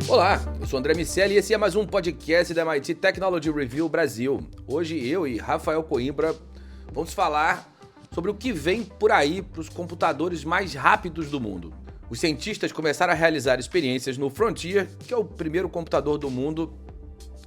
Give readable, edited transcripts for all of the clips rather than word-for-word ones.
Olá, eu sou André Miceli e esse é mais um podcast da MIT Technology Review Brasil. Hoje eu e Rafael Coimbra vamos falar sobre o que vem por aí para os computadores mais rápidos do mundo. Os cientistas começaram a realizar experiências no Frontier, que é o primeiro computador do mundo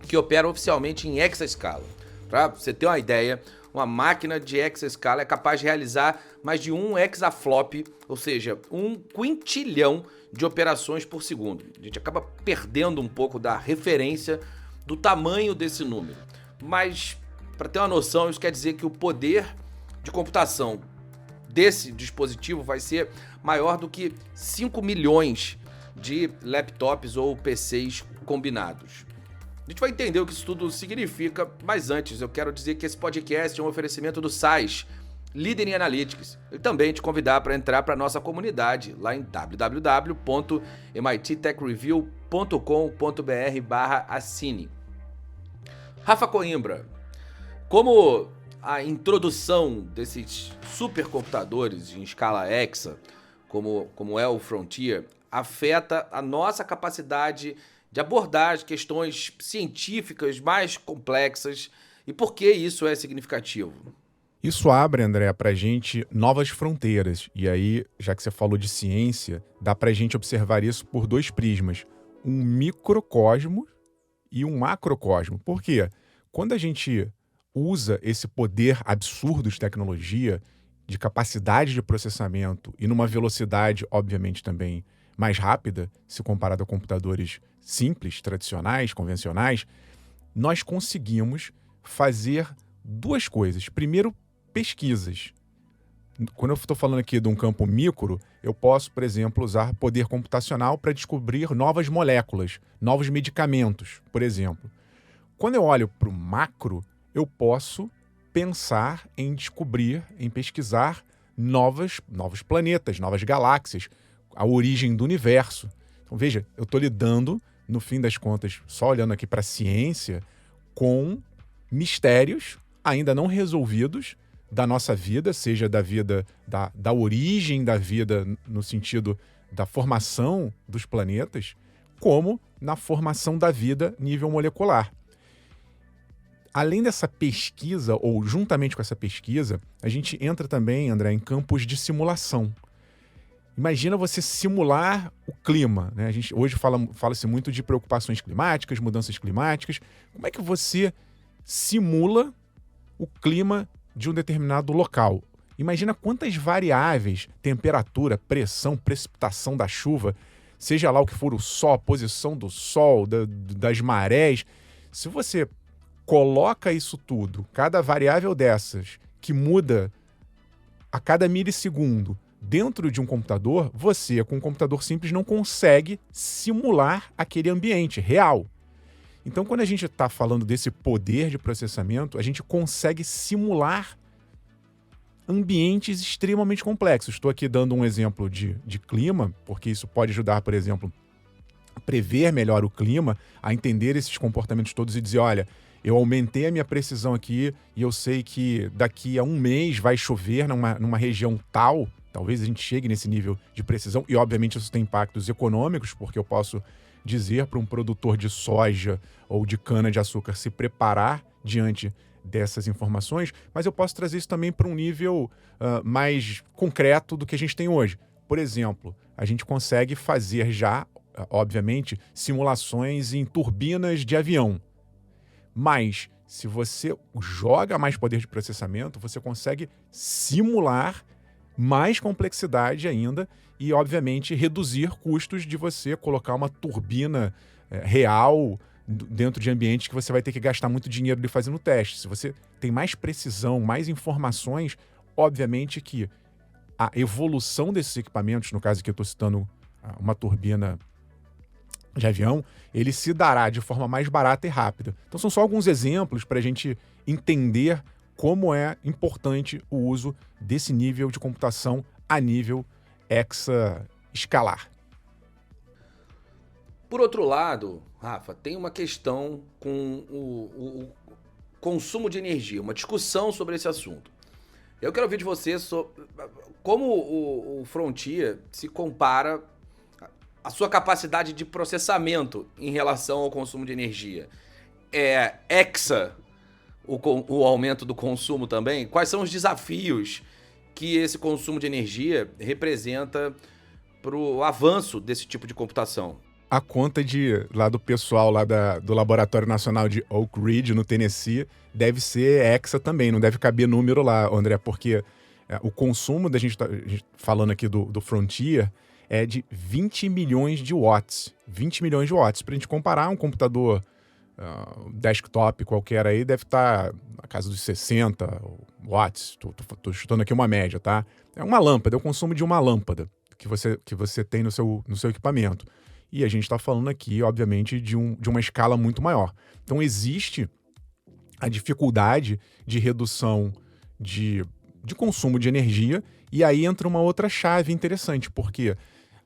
que opera oficialmente em exascala. Para você ter uma ideia, uma máquina de exascala é capaz de realizar mais de 1 exaflop, ou seja, 1 quintilhão de operações por segundo. A gente acaba perdendo um pouco da referência do tamanho desse número. Mas, para ter uma noção, isso quer dizer que o poder de computação desse dispositivo vai ser maior do que 5 milhões de laptops ou PCs combinados. A gente vai entender o que isso tudo significa, mas antes eu quero dizer que esse podcast é um oferecimento do SAIS, líder em Analytics, e também te convidar para entrar para a nossa comunidade lá em www.mittechreview.com.br/assine. Rafa Coimbra, como a introdução desses supercomputadores em escala hexa, como é o Frontier, afeta a nossa capacidade de abordar as questões científicas mais complexas e por que isso é significativo? Isso abre, André, para a gente novas fronteiras. E aí, já que você falou de ciência, dá para a gente observar isso por dois prismas. Um microcosmo e um macrocosmo. Por quê? Quando a gente usa esse poder absurdo de tecnologia, de capacidade de processamento e numa velocidade, obviamente, também mais rápida, se comparado a computadores simples, tradicionais, convencionais, nós conseguimos fazer duas coisas. Primeiro, pesquisas. Quando eu estou falando aqui de um campo micro, eu posso, por exemplo, usar poder computacional para descobrir novas moléculas, novos medicamentos, por exemplo. Quando eu olho para o macro, eu posso pensar em descobrir, em pesquisar novos planetas, novas galáxias, a origem do universo. Então, veja, eu estou lidando, no fim das contas, só olhando aqui para a ciência, com mistérios ainda não resolvidos da nossa vida, seja da vida, da origem da vida no sentido da formação dos planetas, como na formação da vida nível molecular. Além dessa pesquisa, ou juntamente com essa pesquisa, a gente entra também, André, em campos de simulação. Imagina você simular o clima, né? A gente hoje fala-se muito de preocupações climáticas, mudanças climáticas. Como é que você simula o clima de um determinado local? Imagina quantas variáveis, temperatura, pressão, precipitação da chuva, seja lá o que for o sol, a posição do sol, das marés. Se você coloca isso tudo, cada variável dessas, que muda a cada milissegundo, dentro de um computador, você, com um computador simples, não consegue simular aquele ambiente real. Então, quando a gente está falando desse poder de processamento, a gente consegue simular ambientes extremamente complexos. Estou aqui dando um exemplo de clima, porque isso pode ajudar, por exemplo, a prever melhor o clima, a entender esses comportamentos todos e dizer, olha, eu aumentei a minha precisão aqui e eu sei que daqui a um mês vai chover numa região tal. Talvez a gente chegue nesse nível de precisão e, obviamente, isso tem impactos econômicos, porque eu posso dizer para um produtor de soja ou de cana-de-açúcar se preparar diante dessas informações, mas eu posso trazer isso também para um nível mais concreto do que a gente tem hoje. Por exemplo, a gente consegue fazer já, obviamente, simulações em turbinas de avião. Mas, se você joga mais poder de processamento, você consegue simular mais complexidade ainda e, obviamente, reduzir custos de você colocar uma turbina real dentro de ambientes que você vai ter que gastar muito dinheiro de fazendo teste. Se você tem mais precisão, mais informações, obviamente que a evolução desses equipamentos, no caso aqui eu estou citando uma turbina de avião, ele se dará de forma mais barata e rápida. Então são só alguns exemplos para a gente entender como é importante o uso desse nível de computação a nível hexaescalar. Por outro lado, Rafa, tem uma questão com o consumo de energia, uma discussão sobre esse assunto. Eu quero ouvir de você como o Frontier se compara a sua capacidade de processamento em relação ao consumo de energia é hexa o aumento do consumo também? Quais são os desafios que esse consumo de energia representa para o avanço desse tipo de computação? A conta lá do pessoal lá do Laboratório Nacional de Oak Ridge, no Tennessee, deve ser hexa também, não deve caber número lá, André, porque o consumo da gente falando aqui do Frontier é de 20 milhões de watts. 20 milhões de watts. Para a gente comparar, um computador desktop qualquer aí deve estar na casa dos 60 watts. Tô chutando aqui uma média, tá? É uma lâmpada, é o consumo de uma lâmpada que você tem no seu equipamento. E a gente está falando aqui, obviamente, de uma escala muito maior. Então, existe a dificuldade de redução de consumo de energia, e aí entra uma outra chave interessante, porque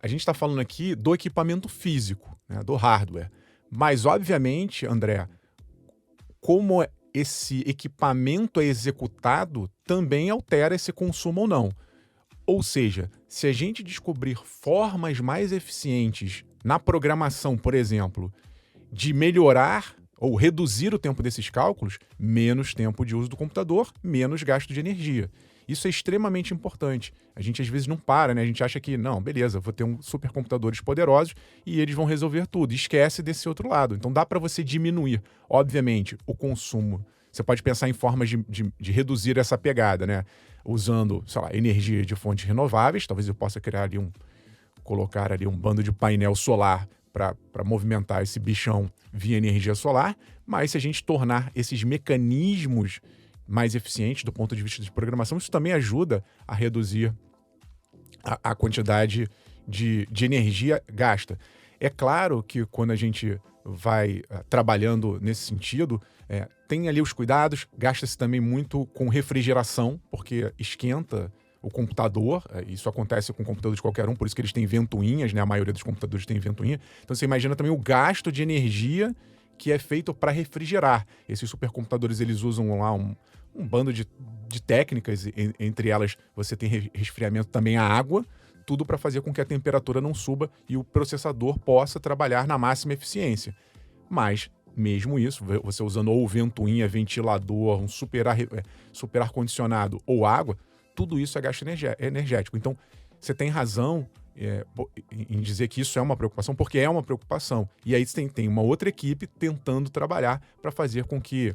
a gente está falando aqui do equipamento físico, né, do hardware. Mas, obviamente, André, como esse equipamento é executado, também altera esse consumo ou não. Ou seja, se a gente descobrir formas mais eficientes na programação, por exemplo, de melhorar ou reduzir o tempo desses cálculos, menos tempo de uso do computador, menos gasto de energia. Isso é extremamente importante. A gente às vezes não para, né? A gente acha que, não, beleza, vou ter supercomputadores poderosos e eles vão resolver tudo. Esquece desse outro lado. Então dá para você diminuir, obviamente, o consumo. Você pode pensar em formas de reduzir essa pegada, né? Usando, sei lá, energia de fontes renováveis. Talvez eu possa colocar ali um bando de painel solar para movimentar esse bichão via energia solar. Mas se a gente tornar esses mecanismos mais eficientes do ponto de vista de programação, isso também ajuda a reduzir a quantidade de energia gasta. É claro que quando a gente vai trabalhando nesse sentido, tem ali os cuidados, gasta-se também muito com refrigeração, porque esquenta o computador, isso acontece com o computador de qualquer um, por isso que eles têm ventoinhas, né? A maioria dos computadores tem ventoinha. Então você imagina também o gasto de energia que é feito para refrigerar. Esses supercomputadores, eles usam lá um bando de técnicas, entre elas você tem resfriamento também a água, tudo para fazer com que a temperatura não suba e o processador possa trabalhar na máxima eficiência. Mas, mesmo isso, você usando ou ventoinha, ventilador, um super ar-condicionado ou água, tudo isso é gasto energético. Então, você tem razão em dizer que isso é uma preocupação, porque é uma preocupação. E aí tem uma outra equipe tentando trabalhar para fazer com que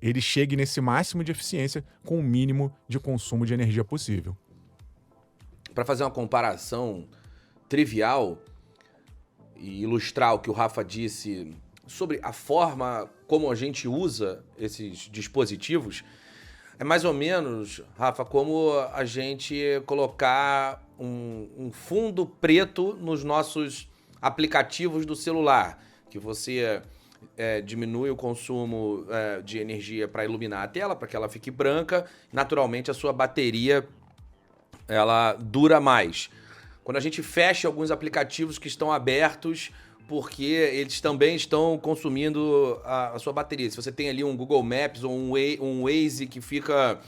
ele chegue nesse máximo de eficiência com o mínimo de consumo de energia possível. Para fazer uma comparação trivial e ilustrar o que o Rafa disse sobre a forma como a gente usa esses dispositivos, é mais ou menos, Rafa, como a gente colocar um fundo preto nos nossos aplicativos do celular, que você diminui o consumo de energia para iluminar a tela, para que ela fique branca. Naturalmente, a sua bateria ela dura mais. Quando a gente fecha alguns aplicativos que estão abertos, porque eles também estão consumindo a sua bateria. Se você tem ali um Google Maps ou um Waze que fica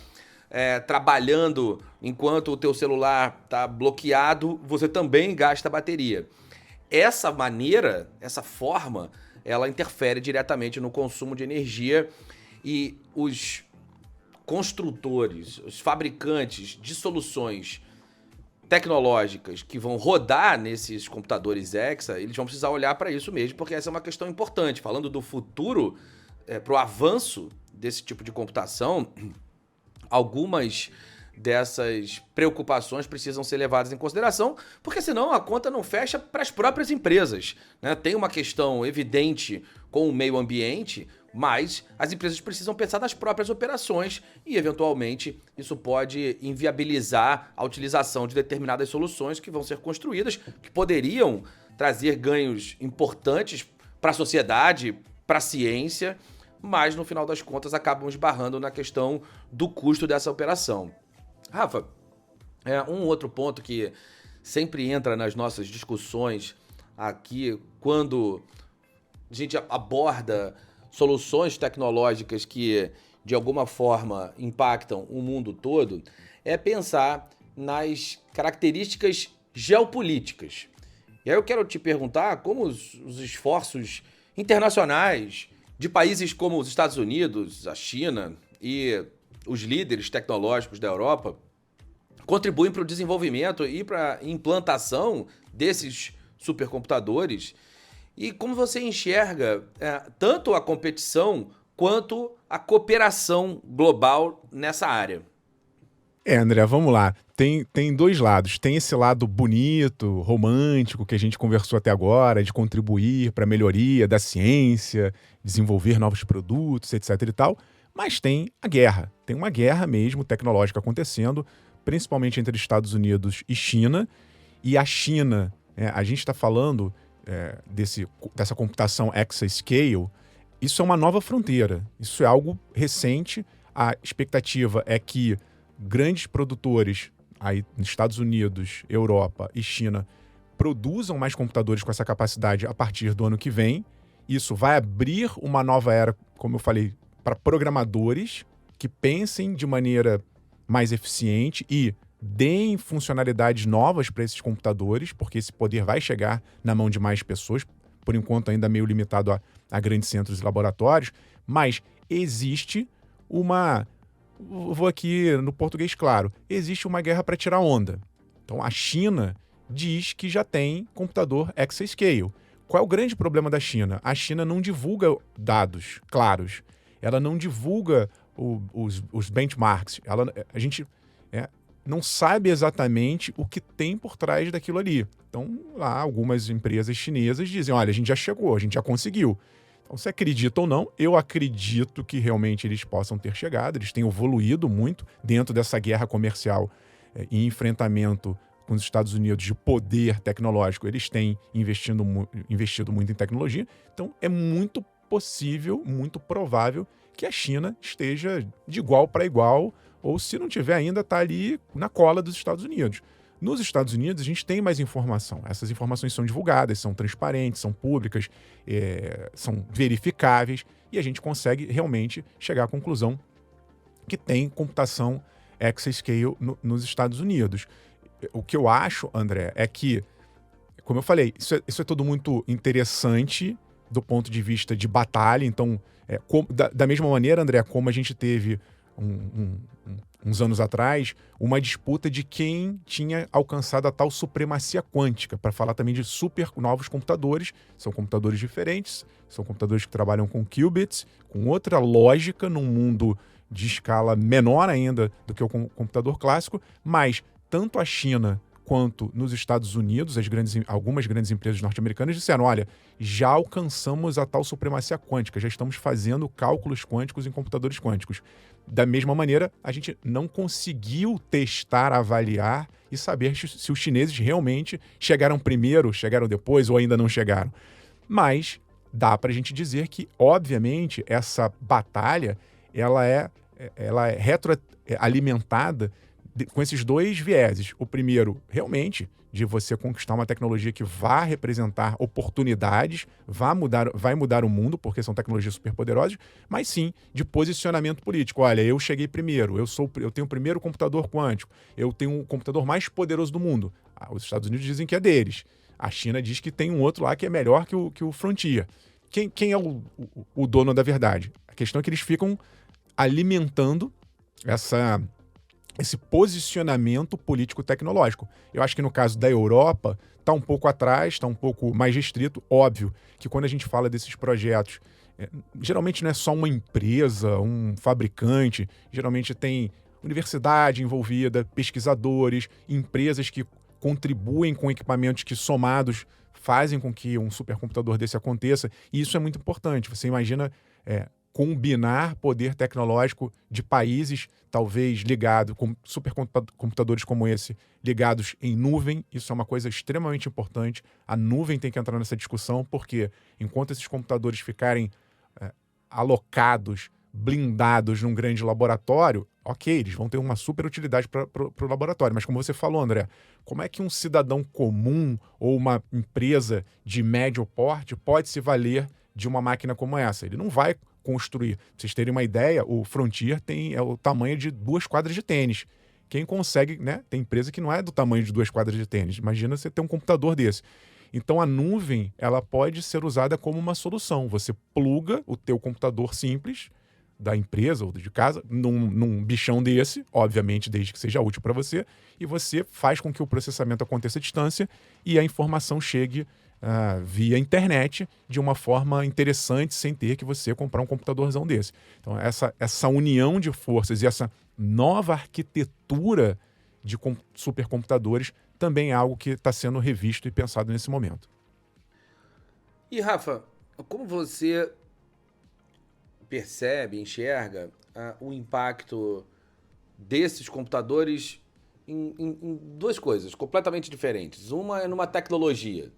trabalhando enquanto o teu celular está bloqueado, você também gasta bateria. Essa maneira, essa forma, ela interfere diretamente no consumo de energia, e os construtores, os fabricantes de soluções tecnológicas que vão rodar nesses computadores Hexa, eles vão precisar olhar para isso mesmo, porque essa é uma questão importante. Falando do futuro, para o avanço desse tipo de computação, algumas dessas preocupações precisam ser levadas em consideração, porque senão a conta não fecha para as próprias empresas, né? Tem uma questão evidente com o meio ambiente, mas as empresas precisam pensar nas próprias operações e, eventualmente, isso pode inviabilizar a utilização de determinadas soluções que vão ser construídas, que poderiam trazer ganhos importantes para a sociedade, para a ciência, mas, no final das contas, acabam esbarrando na questão do custo dessa operação. Rafa, um outro ponto que sempre entra nas nossas discussões aqui, quando a gente aborda soluções tecnológicas que, de alguma forma, impactam o mundo todo, é pensar nas características geopolíticas. E aí eu quero te perguntar como os esforços internacionais de países como os Estados Unidos, a China e os líderes tecnológicos da Europa contribuem para o desenvolvimento e para a implantação desses supercomputadores. E como você enxerga tanto a competição quanto a cooperação global nessa área? André, vamos lá. Tem dois lados. Tem esse lado bonito, romântico, que a gente conversou até agora, de contribuir para a melhoria da ciência, desenvolver novos produtos, etc e tal. Mas tem a guerra. Tem uma guerra mesmo tecnológica acontecendo, principalmente entre Estados Unidos e China. E a China, a gente está falando dessa computação exascale, isso é uma nova fronteira. Isso é algo recente. A expectativa é que grandes produtores aí nos Estados Unidos, Europa e China produzam mais computadores com essa capacidade a partir do ano que vem. Isso vai abrir uma nova era, como eu falei, para programadores que pensem de maneira mais eficiente e deem funcionalidades novas para esses computadores, porque esse poder vai chegar na mão de mais pessoas, por enquanto ainda meio limitado a grandes centros e laboratórios, mas existe uma... Vou aqui no português claro, existe uma guerra para tirar onda. Então a China diz que já tem computador exascale. Qual é o grande problema da China? A China não divulga dados claros. Ela não divulga os benchmarks. A gente não sabe exatamente o que tem por trás daquilo ali. Então, lá, algumas empresas chinesas dizem, olha, a gente já chegou, a gente já conseguiu. Então, se acredita ou não, eu acredito que realmente eles possam ter chegado, eles têm evoluído muito dentro dessa guerra comercial e enfrentamento com os Estados Unidos de poder tecnológico, eles têm investido muito em tecnologia. Então, é muito possível, muito provável que a China esteja de igual para igual, ou se não tiver ainda, está ali na cola dos Estados Unidos. Nos Estados Unidos, a gente tem mais informação. Essas informações são divulgadas, são transparentes, são públicas, são verificáveis, e a gente consegue realmente chegar à conclusão que tem computação exascale nos Estados Unidos. O que eu acho, André, é que, como eu falei, isso é tudo muito interessante do ponto de vista de batalha. Então, da mesma maneira, André, como a gente teve uns anos atrás, uma disputa de quem tinha alcançado a tal supremacia quântica, para falar também de super novos computadores. São computadores diferentes, são computadores que trabalham com qubits, com outra lógica, num mundo de escala menor ainda do que o computador clássico, mas tanto a China quanto nos Estados Unidos, algumas grandes empresas norte-americanas disseram, olha, já alcançamos a tal supremacia quântica, já estamos fazendo cálculos quânticos em computadores quânticos. Da mesma maneira, a gente não conseguiu testar, avaliar e saber se os chineses realmente chegaram primeiro, chegaram depois ou ainda não chegaram. Mas dá para a gente dizer que, obviamente, essa batalha ela é retroalimentada com esses dois vieses. O primeiro, realmente, de você conquistar uma tecnologia que vá representar oportunidades, vai mudar o mundo, porque são tecnologias superpoderosas, mas sim de posicionamento político. Olha, eu cheguei primeiro, eu tenho o primeiro computador quântico, eu tenho o computador mais poderoso do mundo. Os Estados Unidos dizem que é deles. A China diz que tem um outro lá que é melhor que o Frontier. Quem é o dono da verdade? A questão é que eles ficam alimentando esse posicionamento político-tecnológico. Eu acho que no caso da Europa está um pouco atrás, está um pouco mais restrito. Óbvio que quando a gente fala desses projetos, geralmente não é só uma empresa, um fabricante, geralmente tem universidade envolvida, pesquisadores, empresas que contribuem com equipamentos que somados fazem com que um supercomputador desse aconteça, e isso é muito importante. Você imagina combinar poder tecnológico de países, talvez ligado com supercomputadores como esse, ligados em nuvem. Isso é uma coisa extremamente importante. A nuvem tem que entrar nessa discussão, porque enquanto esses computadores ficarem alocados, blindados num grande laboratório, ok, eles vão ter uma super utilidade para o laboratório. Mas como você falou, André, como é que um cidadão comum ou uma empresa de médio porte pode se valer de uma máquina como essa? Ele não vai construir. Pra vocês terem uma ideia, o Frontier é o tamanho de 2 quadras de tênis. Quem consegue, né? Tem empresa que não é do tamanho de 2 quadras de tênis. Imagina você ter um computador desse. Então a nuvem, ela pode ser usada como uma solução. Você pluga o teu computador simples da empresa ou de casa num bichão desse, obviamente desde que seja útil para você, e você faz com que o processamento aconteça à distância e a informação chegue via internet de uma forma interessante, sem ter que você comprar um computadorzão desse. Então essa união de forças e essa nova arquitetura de supercomputadores também é algo que está sendo revisto e pensado nesse momento. E Rafa, como você percebe, enxerga o impacto desses computadores em duas coisas completamente diferentes. Uma é numa tecnologia,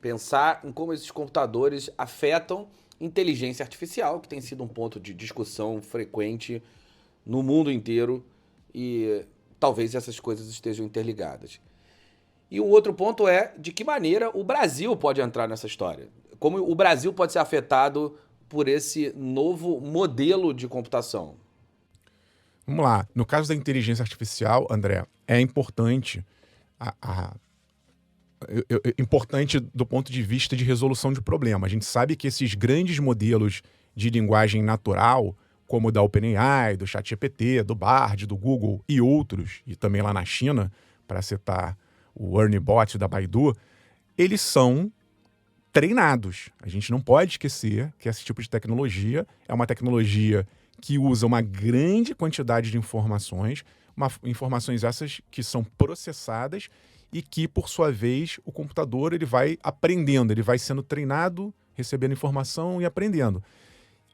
pensar em como esses computadores afetam inteligência artificial, que tem sido um ponto de discussão frequente no mundo inteiro e talvez essas coisas estejam interligadas. E um outro ponto é de que maneira o Brasil pode entrar nessa história. Como o Brasil pode ser afetado por esse novo modelo de computação. Vamos lá. No caso da inteligência artificial, André, é importante, importante do ponto de vista de resolução de problema. A gente sabe que esses grandes modelos de linguagem natural, como o da OpenAI, do ChatGPT, do Bard, do Google e outros, e também lá na China, para citar o Ernie Bot da Baidu, eles são treinados. A gente não pode esquecer que esse tipo de tecnologia é uma tecnologia que usa uma grande quantidade de informações, informações essas que são processadas e que, por sua vez, o computador ele vai aprendendo, ele vai sendo treinado, recebendo informação e aprendendo.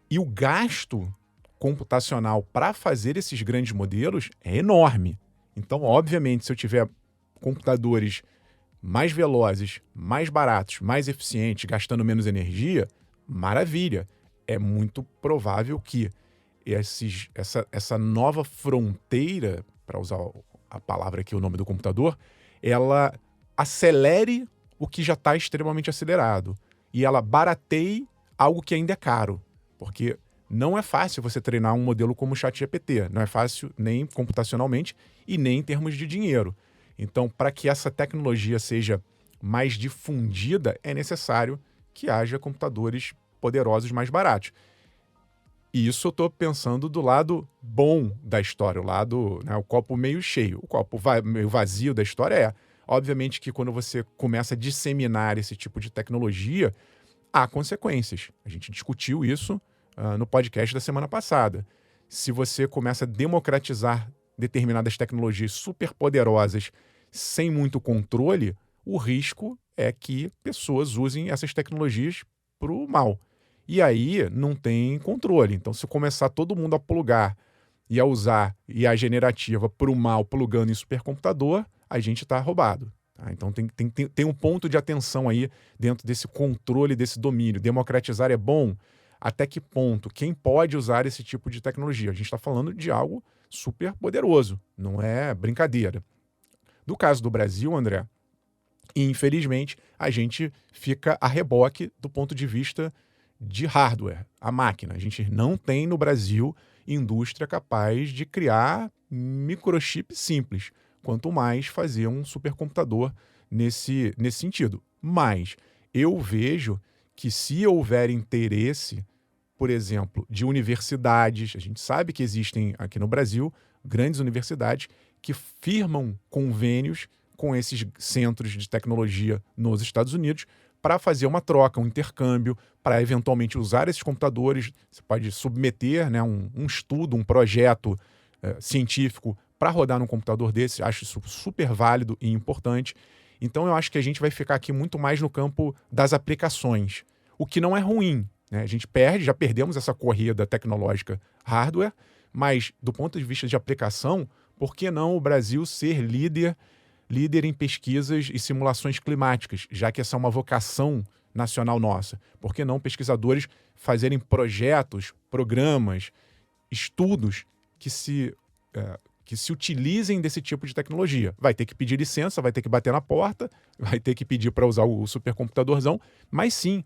E o gasto computacional para fazer esses grandes modelos é enorme. Então, obviamente, se eu tiver computadores mais velozes, mais baratos, mais eficientes, gastando menos energia, maravilha. É muito provável que essa nova fronteira, para usar a palavra aqui, o nome do computador, ela acelere o que já está extremamente acelerado. E ela barateie algo que ainda é caro. Porque não é fácil você treinar um modelo como o ChatGPT. Não é fácil nem computacionalmente e nem em termos de dinheiro. Então, para que essa tecnologia seja mais difundida, é necessário que haja computadores poderosos mais baratos. E isso eu estou pensando do lado bom da história, o lado, o copo meio cheio. O copo meio vazio da história é, obviamente, que quando você começa a disseminar esse tipo de tecnologia, há consequências. A gente discutiu isso no podcast da semana passada. Se você começa a democratizar determinadas tecnologias superpoderosas sem muito controle, o risco é que pessoas usem essas tecnologias para o mal. E aí não tem controle. Então, se começar todo mundo a plugar e a usar IA generativa para o mal, plugando em supercomputador, a gente está roubado. Tá? Então tem um ponto de atenção aí dentro desse controle, desse domínio. Democratizar é bom? Até que ponto? Quem pode usar esse tipo de tecnologia? A gente está falando de algo super poderoso, não é brincadeira. No caso do Brasil, André, infelizmente, a gente fica a reboque do ponto de vista de hardware, a máquina. A gente não tem no Brasil indústria capaz de criar microchip simples, quanto mais fazer um supercomputador nesse sentido. Mas eu vejo que se houver interesse, por exemplo, de universidades, a gente sabe que existem aqui no Brasil grandes universidades que firmam convênios com esses centros de tecnologia nos Estados Unidos para fazer uma troca, um intercâmbio, para eventualmente usar esses computadores. Você pode submeter um estudo, um projeto científico para rodar num computador desse. Acho isso super válido e importante. Então eu acho que a gente vai ficar aqui muito mais no campo das aplicações, o que não é ruim. A gente já perdemos essa corrida tecnológica hardware, mas do ponto de vista de aplicação, por que não o Brasil ser líder em pesquisas e simulações climáticas, já que essa é uma vocação nacional nossa? Por que não pesquisadores fazerem projetos, programas, estudos que se utilizem desse tipo de tecnologia? Vai ter que pedir licença, vai ter que bater na porta, vai ter que pedir para usar o supercomputadorzão, mas sim,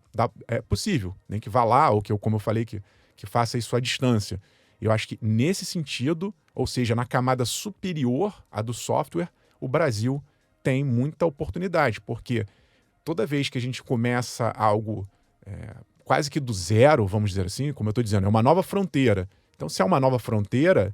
é possível. Nem que vá lá, ou como eu falei, que faça isso à distância. Eu acho que nesse sentido, ou seja, na camada superior à do software, o Brasil tem muita oportunidade, porque toda vez que a gente começa algo quase que do zero, vamos dizer assim, como eu estou dizendo, é uma nova fronteira. Então, se é uma nova fronteira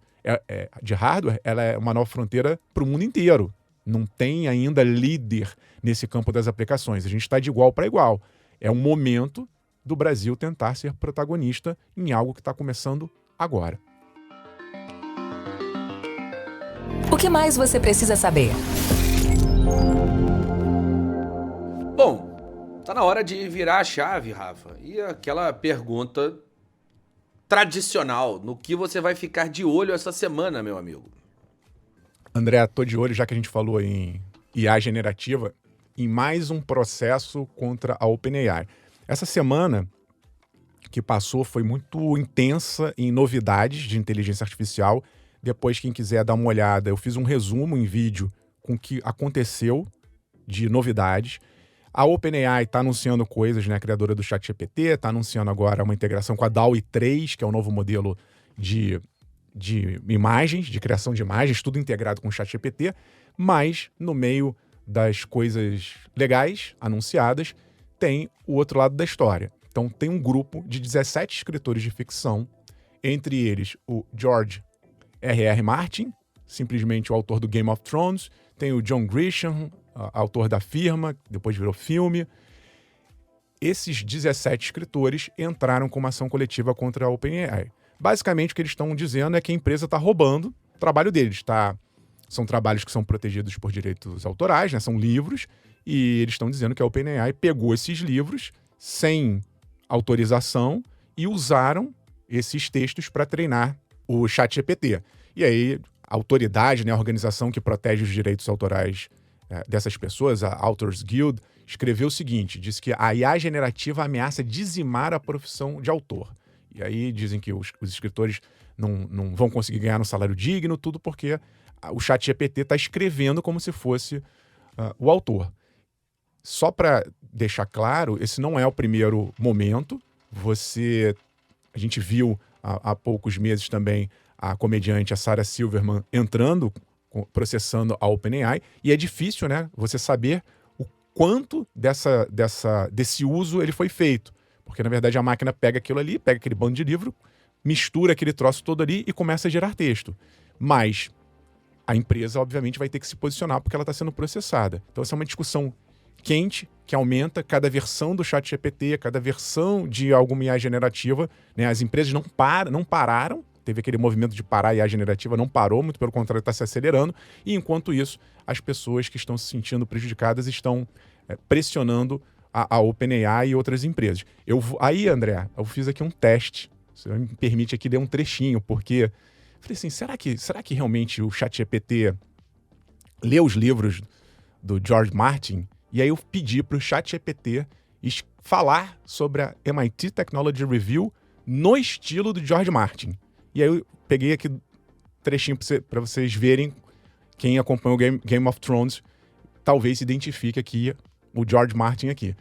de hardware, ela é uma nova fronteira para o mundo inteiro. Não tem ainda líder nesse campo das aplicações. A gente está de igual para igual. É um momento do Brasil tentar ser protagonista em algo que está começando agora. O que mais você precisa saber? Bom, tá na hora de virar a chave, Rafa. E aquela pergunta tradicional, no que você vai ficar de olho essa semana, meu amigo? André, tô de olho, já que a gente falou em IA generativa, em mais um processo contra a OpenAI. Essa semana que passou foi muito intensa em novidades de inteligência artificial. Depois, quem quiser dar uma olhada, eu fiz um resumo em vídeo com o que aconteceu de novidades. A OpenAI está anunciando coisas, né? A criadora do ChatGPT está anunciando agora uma integração com a DALL-E 3, que é o novo modelo de imagens, de criação de imagens, tudo integrado com o ChatGPT. Mas, no meio das coisas legais anunciadas, tem o outro lado da história. Então, tem um grupo de 17 escritores de ficção, entre eles o George R.R. Martin, simplesmente o autor do Game of Thrones, tem o John Grisham, autor da Firma, depois virou filme. Esses 17 escritores entraram com uma ação coletiva contra a OpenAI. Basicamente, o que eles estão dizendo é que a empresa está roubando o trabalho deles. São trabalhos que são protegidos por direitos autorais, né? São livros, e eles estão dizendo que a OpenAI pegou esses livros sem autorização e usaram esses textos para treinar o ChatGPT. E aí, a autoridade, né, a organização que protege os direitos autorais dessas pessoas, a Authors Guild, escreveu o seguinte, diz que a IA generativa ameaça dizimar a profissão de autor. E aí dizem que os escritores não vão conseguir ganhar um salário digno, tudo porque o ChatGPT está escrevendo como se fosse o autor. Só para deixar claro, esse não é o primeiro momento. A gente viu há poucos meses também a comediante, a Sarah Silverman, entrando, processando a OpenAI, e é difícil, né, você saber o quanto desse uso ele foi feito. Porque, na verdade, a máquina pega aquilo ali, pega aquele bando de livro, mistura aquele troço todo ali e começa a gerar texto. Mas a empresa, obviamente, vai ter que se posicionar porque ela está sendo processada. Então, essa é uma discussão quente, que aumenta cada versão do ChatGPT, cada versão de alguma IA generativa, né? As empresas não pararam, teve aquele movimento de parar a IA generativa, não parou, muito pelo contrário, está se acelerando, e enquanto isso, as pessoas que estão se sentindo prejudicadas estão pressionando a OpenAI e outras empresas. Aí, André, eu fiz aqui um teste, se me permite aqui ler um trechinho, porque falei assim, será que realmente o ChatGPT lê os livros do George Martin? E aí eu pedi para o ChatGPT falar sobre a MIT Technology Review no estilo do George Martin. E aí eu peguei aqui um trechinho para vocês verem, quem acompanha o Game of Thrones talvez se identifique aqui o George Martin aqui.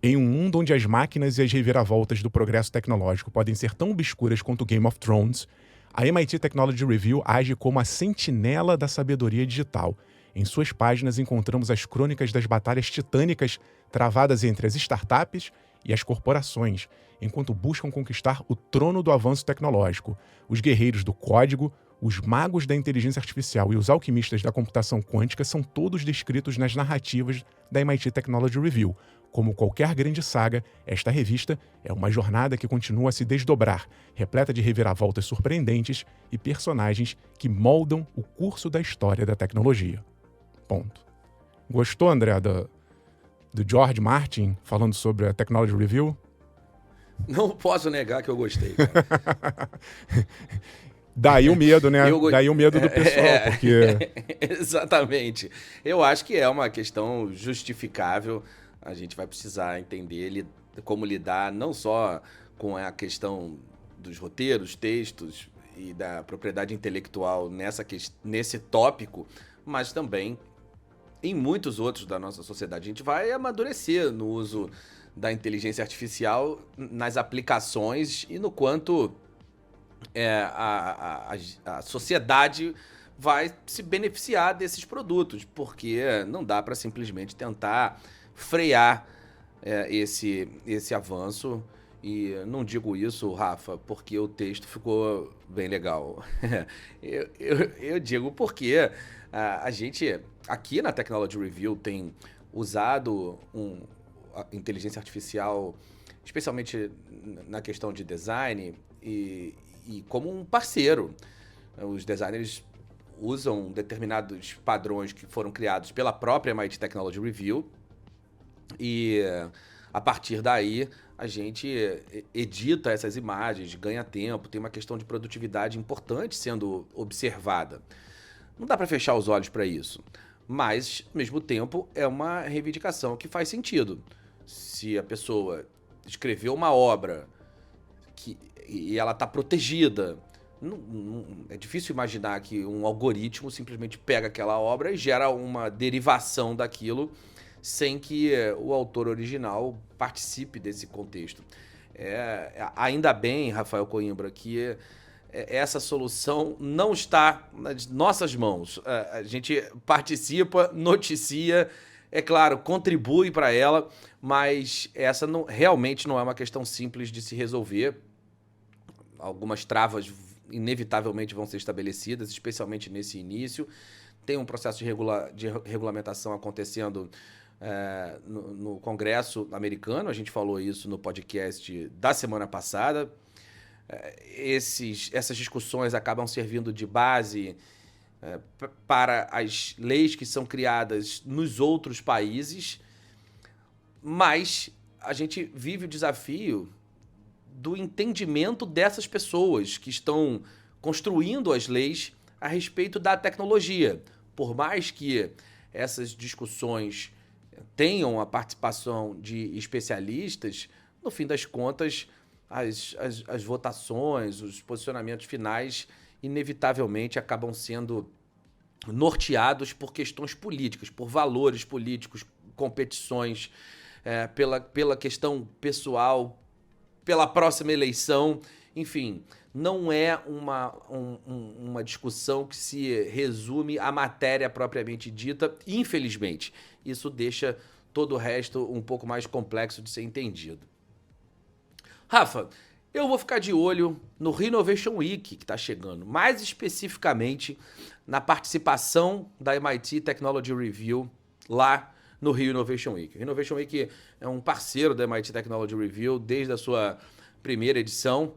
Em um mundo onde as máquinas e as reviravoltas do progresso tecnológico podem ser tão obscuras quanto o Game of Thrones, a MIT Technology Review age como a sentinela da sabedoria digital. Em suas páginas encontramos as crônicas das batalhas titânicas travadas entre as startups e as corporações, enquanto buscam conquistar o trono do avanço tecnológico. Os guerreiros do código, os magos da inteligência artificial e os alquimistas da computação quântica são todos descritos nas narrativas da MIT Technology Review. Como qualquer grande saga, esta revista é uma jornada que continua a se desdobrar, repleta de reviravoltas surpreendentes e personagens que moldam o curso da história da tecnologia. Ponto. Gostou, André, do George Martin falando sobre a Technology Review? Não posso negar que eu gostei, cara. Daí o medo, né? Daí o medo do pessoal, porque... Exatamente. Eu acho que é uma questão justificável. A gente vai precisar entender como lidar não só com a questão dos roteiros, textos e da propriedade intelectual nesse tópico, mas também em muitos outros da nossa sociedade. A gente vai amadurecer no uso da inteligência artificial nas aplicações e no quanto a sociedade vai se beneficiar desses produtos, porque não dá para simplesmente tentar frear esse avanço. E não digo isso, Rafa, porque o texto ficou bem legal. eu digo porque a gente, aqui na Technology Review, tem usado a inteligência artificial, especialmente na questão de design, e como um parceiro. Os designers usam determinados padrões que foram criados pela própria MIT Technology Review e, a partir daí, a gente edita essas imagens, ganha tempo, tem uma questão de produtividade importante sendo observada. Não dá para fechar os olhos para isso, mas, ao mesmo tempo, é uma reivindicação que faz sentido. Se a pessoa escreveu uma obra e ela está protegida, é difícil imaginar que um algoritmo simplesmente pega aquela obra e gera uma derivação daquilo sem que o autor original participe desse contexto. Ainda bem, Rafael Coimbra, que essa solução não está nas nossas mãos. A gente participa, noticia, é claro, contribui para ela, mas essa realmente não é uma questão simples de se resolver. Algumas travas inevitavelmente vão ser estabelecidas, especialmente nesse início. Tem um processo de regulamentação acontecendo no Congresso americano, a gente falou isso no podcast da semana passada. Essas discussões acabam servindo de base para as leis que são criadas nos outros países, mas a gente vive o desafio do entendimento dessas pessoas que estão construindo as leis a respeito da tecnologia. Por mais que essas discussões tenham a participação de especialistas, no fim das contas, as votações, os posicionamentos finais, inevitavelmente acabam sendo norteados por questões políticas, por valores políticos, competições, pela questão pessoal, pela próxima eleição. Enfim, não é uma discussão que se resume à matéria propriamente dita, infelizmente. Isso deixa todo o resto um pouco mais complexo de ser entendido. Rafa, eu vou ficar de olho no Renovation Week que está chegando, mais especificamente na participação da MIT Technology Review lá no Rio Innovation Week. O Innovation Week é um parceiro da MIT Technology Review desde a sua primeira edição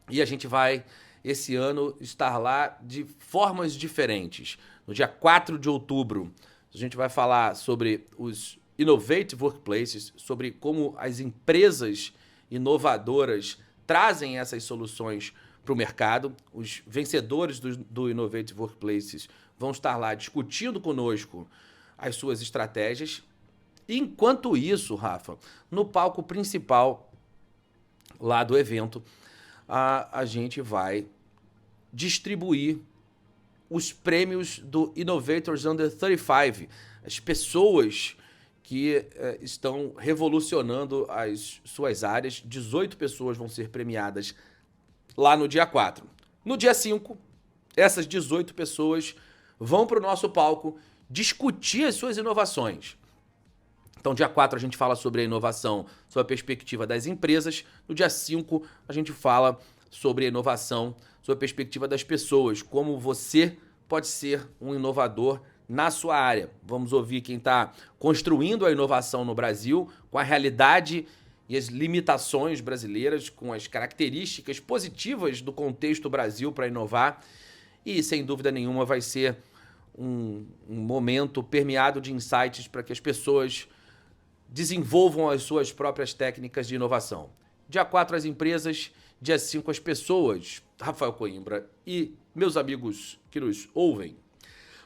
e a gente vai, esse ano, estar lá de formas diferentes. No dia 4 de outubro, a gente vai falar sobre os Innovative Workplaces, sobre como as empresas inovadoras trazem essas soluções para o mercado. Os vencedores do Innovative Workplaces vão estar lá discutindo conosco as suas estratégias. Enquanto isso, Rafa, no palco principal lá do evento, a gente vai distribuir os prêmios do Innovators Under 35, as pessoas que estão revolucionando as suas áreas. 18 pessoas vão ser premiadas lá no dia 4. No dia 5, essas 18 pessoas vão para o nosso palco discutir as suas inovações. Então, dia 4 a gente fala sobre a inovação, sobre a perspectiva das empresas. No dia 5 a gente fala sobre a inovação, sobre a perspectiva das pessoas, como você pode ser um inovador na sua área. Vamos ouvir quem está construindo a inovação no Brasil, com a realidade e as limitações brasileiras, com as características positivas do contexto Brasil para inovar. E, sem dúvida nenhuma, vai ser um momento permeado de insights para que as pessoas desenvolvam as suas próprias técnicas de inovação. Dia 4, as empresas. Dia 5, as pessoas. Rafael Coimbra e meus amigos que nos ouvem.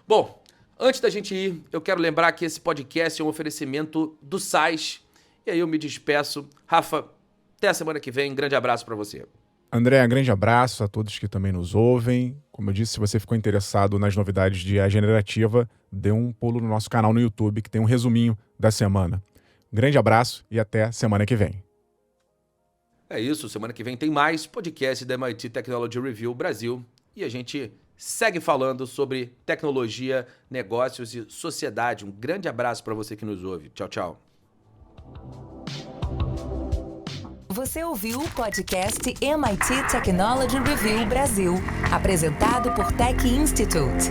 Bom, antes da gente ir, eu quero lembrar que esse podcast é um oferecimento do SAIS. E aí eu me despeço. Rafa, até a semana que vem. Grande abraço para você. André, grande abraço a todos que também nos ouvem. Como eu disse, se você ficou interessado nas novidades de IA generativa, dê um pulo no nosso canal no YouTube, que tem um resuminho da semana. Grande abraço e até semana que vem. É isso, semana que vem tem mais podcast da MIT Technology Review Brasil e a gente segue falando sobre tecnologia, negócios e sociedade. Um grande abraço para você que nos ouve. Tchau, tchau. Você ouviu o podcast MIT Technology Review Brasil, apresentado por Tech Institute.